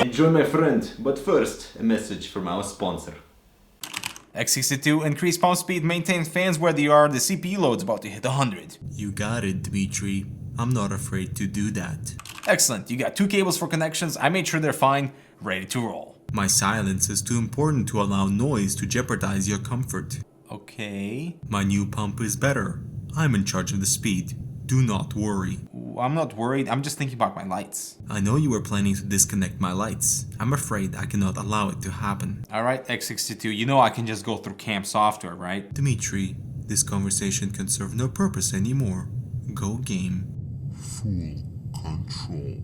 Enjoy, my friend, but first, a message from our sponsor. X62 increased pump speed, maintains fans where they are, the CPU load's about to hit 100. You got it, Dmitry. I'm not afraid to do that. Excellent, you got 2 cables for connections, I made sure they're fine, ready to roll. My silence is too important to allow noise to jeopardize your comfort. Okay. My new pump is better. I'm in charge of the speed. Do not worry. I'm not worried, I'm just thinking about my lights. I know you were planning to disconnect my lights. I'm afraid I cannot allow it to happen. Alright, X62, you know I can just go through camp software, right? Dmitry, this conversation can serve no purpose anymore. Go game. Full control.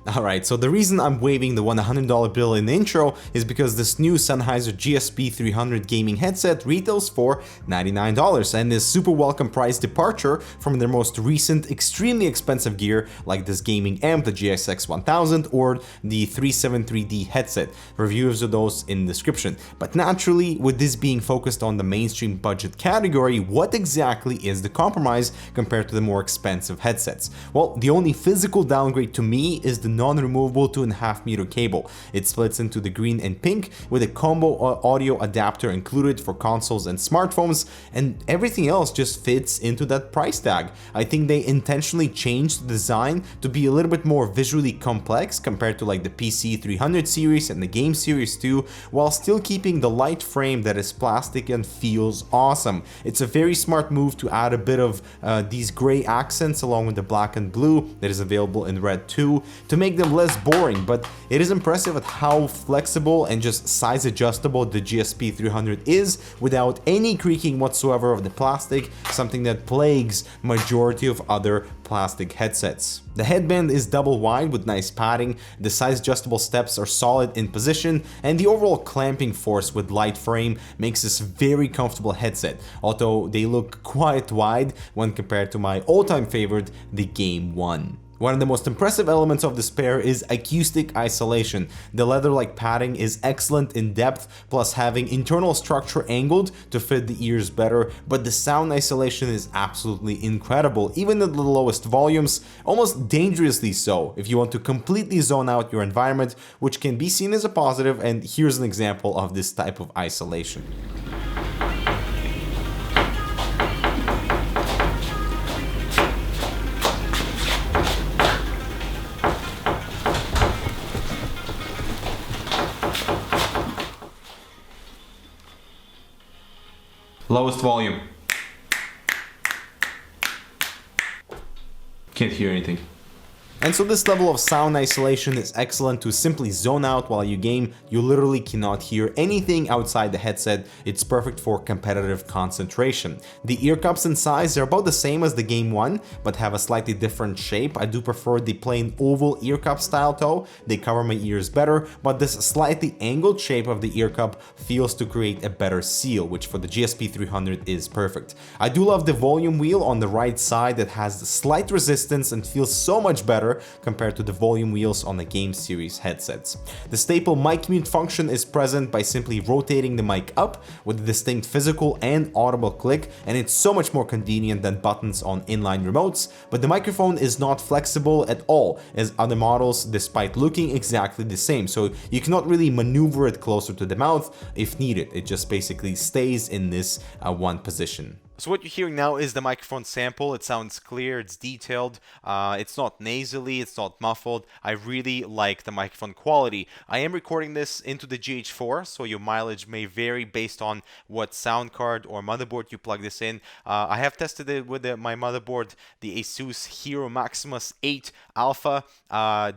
Alright, so the reason I'm waving the $100 bill in the intro is because this new Sennheiser GSP 300 gaming headset retails for $99 and is super welcome price departure from their most recent extremely expensive gear like this gaming amp, the GSX 1000 or the 373D headset. Reviews of those in the description. But naturally, with this being focused on the mainstream budget category, what exactly is the compromise compared to the more expensive headsets? Well, the only physical downgrade to me is the non-removable 2.5 meter cable. It splits into the green and pink with a combo audio adapter included for consoles and smartphones, and everything else just fits into that price tag. I think they intentionally changed the design to be a little bit more visually complex compared to like the PC 300 series and the Game Series 2, while still keeping the light frame that is plastic and feels awesome. It's a very smart move to add a bit of these gray accents along with the black and blue that is available in red too, to make them less boring, but it is impressive at how flexible and just size adjustable the GSP 300 is without any creaking whatsoever of the plastic, something that plagues majority of other plastic headsets. The headband is double wide with nice padding, the size adjustable steps are solid in position, and the overall clamping force with light frame makes this very comfortable headset, although they look quite wide when compared to my all-time favorite, the Game 1. One of the most impressive elements of this pair is acoustic isolation. The leather-like padding is excellent in depth, plus having internal structure angled to fit the ears better, but the sound isolation is absolutely incredible, even at the lowest volumes, almost dangerously so if you want to completely zone out your environment, which can be seen as a positive, and here's an example of this type of isolation. Lowest volume. Can't hear anything. And so this level of sound isolation is excellent to simply zone out while you game. You literally cannot hear anything outside the headset. It's perfect for competitive concentration. The ear cups in size are about the same as the Game 1, but have a slightly different shape. I do prefer the plain oval ear cup style though. They cover my ears better, but this slightly angled shape of the ear cup feels to create a better seal, which for the GSP 300 is perfect. I do love the volume wheel on the right side that has slight resistance and feels so much better compared to the volume wheels on the Game Series headsets. The staple mic mute function is present by simply rotating the mic up with a distinct physical and audible click, and it's so much more convenient than buttons on inline remotes, but the microphone is not flexible at all as other models despite looking exactly the same, so you cannot really maneuver it closer to the mouth if needed. It just basically stays in this one position. So what you're hearing now is the microphone sample. It sounds clear, it's detailed, it's not nasally, it's not muffled. I really like the microphone quality. I am recording this into the GH4, so your mileage may vary based on what sound card or motherboard you plug this in. I have tested it with my motherboard, the Asus Hero Maximus 8 Alpha.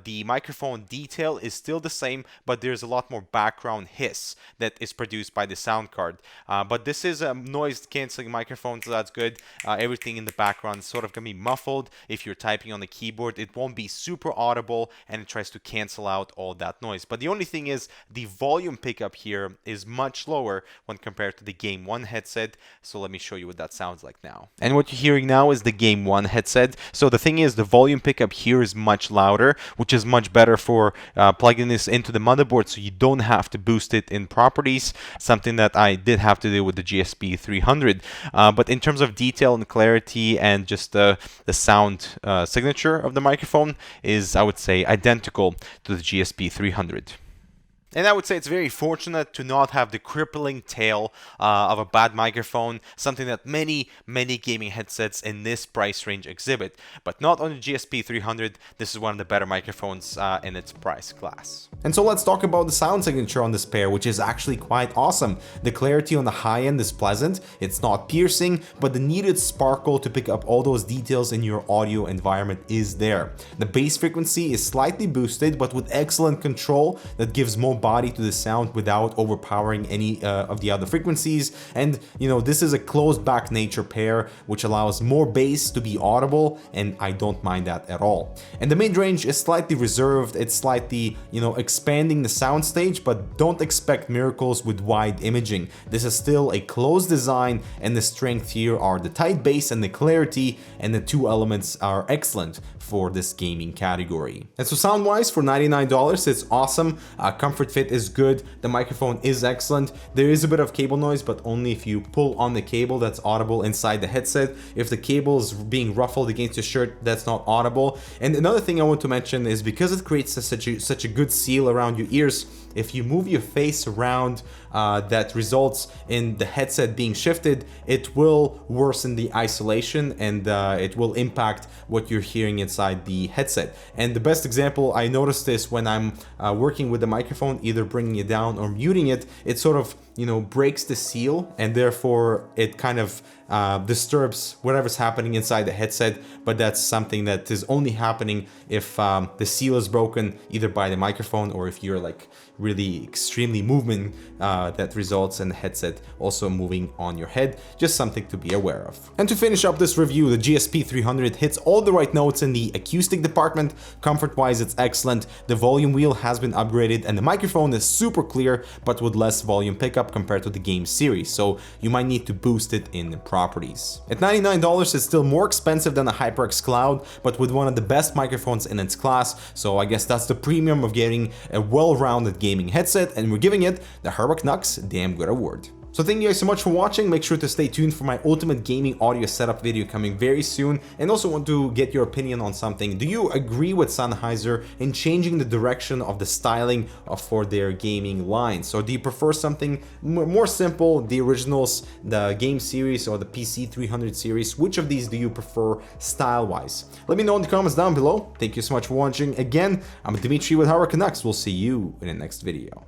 The microphone detail is still the same, but there's a lot more background hiss that is produced by the sound card. But this is a noise cancelling microphone, so that's good. Everything in the background is sort of gonna be muffled. If you're typing on the keyboard, it won't be super audible, and it tries to cancel out all that noise. But the only thing is the volume pickup here is much lower when compared to the Game 1 headset. So let me show you what that sounds like now. And what you're hearing now is the Game 1 headset. So the thing is, the volume pickup here is much louder, which is much better for plugging this into the motherboard, so you don't have to boost it in properties, something that I did have to do with the GSP 300. But but in terms of detail and clarity and just the sound signature of the microphone is, I would say, identical to the GSP 300. And I would say it's very fortunate to not have the crippling tail of a bad microphone, something that many gaming headsets in this price range exhibit. But not on the GSP 300, this is one of the better microphones in its price class. And so let's talk about the sound signature on this pair, which is actually quite awesome. The clarity on the high end is pleasant, it's not piercing, but the needed sparkle to pick up all those details in your audio environment is there. The bass frequency is slightly boosted, but with excellent control that gives more body to the sound without overpowering any of the other frequencies. And you know, this is a closed back nature pair which allows more bass to be audible, and I don't mind that at all. And the mid-range is slightly reserved, it's slightly, you know, expanding the soundstage, but don't expect miracles with wide imaging. This is still a closed design, and the strength here are the tight bass and the clarity, and the two elements are excellent for this gaming category. And so sound wise, for $99 it's awesome. Comfort fit is good, the microphone is excellent. There is a bit of cable noise, but only if you pull on the cable that's audible inside the headset. If the cable is being ruffled against your shirt, that's not audible. And another thing I want to mention is because it creates such a good seal around your ears, if you move your face around, that results in the headset being shifted, it will worsen the isolation, and it will impact what you're hearing inside the headset. And the best example, I noticed this when I'm working with the microphone, either bringing it down or muting it, it sort of, you know, breaks the seal, and therefore it kind of disturbs whatever's happening inside the headset. But that's something that is only happening if the seal is broken, either by the microphone or if you're like really extremely moving, that results in the headset also moving on your head. Just something to be aware of. And to finish up this review, the GSP 300 hits all the right notes in the acoustic department. Comfort wise, it's excellent. The volume wheel has been upgraded, and the microphone is super clear, but with less volume pickup compared to the game series, so you might need to boost it in the properties. At $99, it's still more expensive than the HyperX Cloud, but with one of the best microphones in its class, so I guess that's the premium of getting a well-rounded gaming headset, and we're giving it the Herber Canucks Damn Good Award. So thank you guys so much for watching. Make sure to stay tuned for my ultimate gaming audio setup video coming very soon. And also want to get your opinion on something. Do you agree with Sennheiser in changing the direction of the styling for their gaming line? So do you prefer something more simple, the originals, the game series, or the PC 300 series? Which of these do you prefer style-wise? Let me know in the comments down below. Thank you so much for watching. Again, I'm Dimitri with Herber Canucks. We'll see you in the next video.